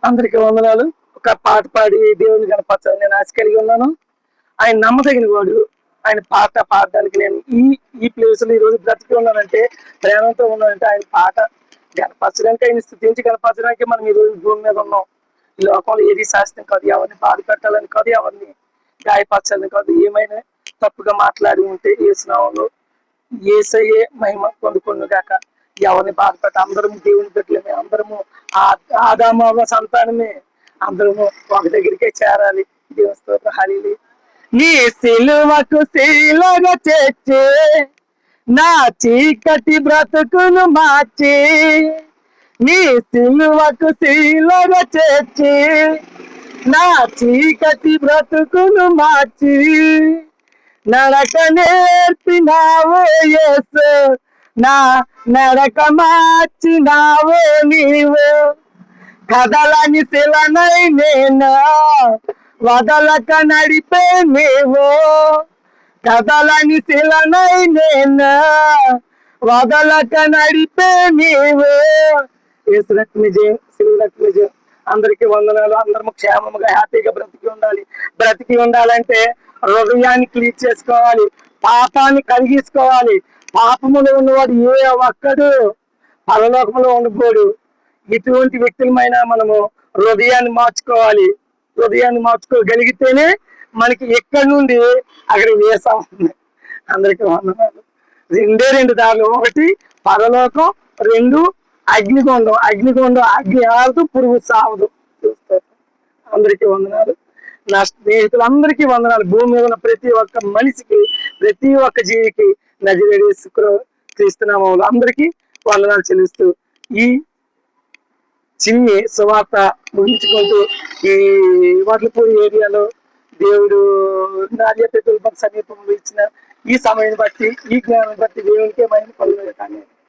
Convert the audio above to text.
అందరికీ వందనాలు. ఒక పాట పాడి దేవుని కనపరచాలని నేను ఆశ కలిగి ఉన్నాను. ఆయన నమ్మదగిన వాడు. ఆయన పాట పాడడానికి నేను ఈ ఈ ప్లేస్ లో ఈ రోజు బ్రతికి ఉన్నానంటే, ప్రేమతో ఉన్నానంటే ఆయన పాట కనపరచడానికి, ఆయన స్థుతించి కనపరచడానికి మనం ఈ రోజు భూమి మీద ఉన్నాం. ఈ లోకంలో ఏది శాస్త్రం కాదు, ఎవరిని బాధ పెట్టాలని కాదు, ఎవరిని గాయపరచాలని కాదు. ఏమైనా తప్పుగా మాట్లాడి ఉంటే ఏసునామంలో ఏసయ్యే మహిమ పొందుకును గాక. ఎవరిని బాధపెట్ట, అందరం దేవుని బిడ్డలమే, అందరము ఆదామ సంతానమే, అందరము ఒక దగ్గరికే చేరాలి. దేవుని స్తోత్రం. హల్లెలూయా. నీ సిలువకు శీలగా చేర్చే నా చీకటి బ్రతుకును మార్చి, నీ సిలువకు శీలగా చేర్చి నా చీకటి బ్రతుకును మార్చి, నడక నేర్పినావో యేసు, నా నడక మార్చినావో నీవు. కదలని శిలనై నేను వదలక నడిపే నీవు, కదలని శిలనై నేను వదలక నడిపే నీవు. యేసు రక్తం విజయం, శిలువ రక్తం విజయం. అందరికీ వందనాలు. అందరము క్షేమముగా హ్యాపీగా బ్రతికి ఉండాలంటే హృదయాన్ని క్లీన్ చేసుకోవాలి, పాపాన్ని కడిగించుకోవాలి. పాపములో ఉన్నవాడు ఏ ఒక్కడు పరలోకంలో ఉండకూడదు. ఇటువంటి వ్యక్తులమైన మనము హృదయాన్ని మార్చుకోగలిగితేనే మనకి ఎక్కడి నుండి అక్కడ వేసా ఉంది. అందరికీ వందనాలు. రెండు దారులు, ఒకటి పరలోకం, రెండు అగ్నిగుండం. అగ్ని ఆరదు, పురుగు సావదు. చూస్తారు. అందరికీ వందనాలు. నా స్నేహితులందరికీ వందనాలు. భూమి మీద ఉన్న ప్రతి ఒక్క మనిషికి, ప్రతి ఒక్క జీవికి నజరేయుడు యేసు క్రీస్తు నామములో అందరికీ వందనాలు చెల్లిస్తూ ఈ చిన్ని సువార్త ముగించుకుంటూ, ఈ వడ్లపూడి ఏరియాలో దేవుడు నార్యత సమీపంలో ఇచ్చిన ఈ సమయాన్ని బట్టి, ఈ జ్ఞానం బట్టి దేవునికే మహిమ కలుగును గాక.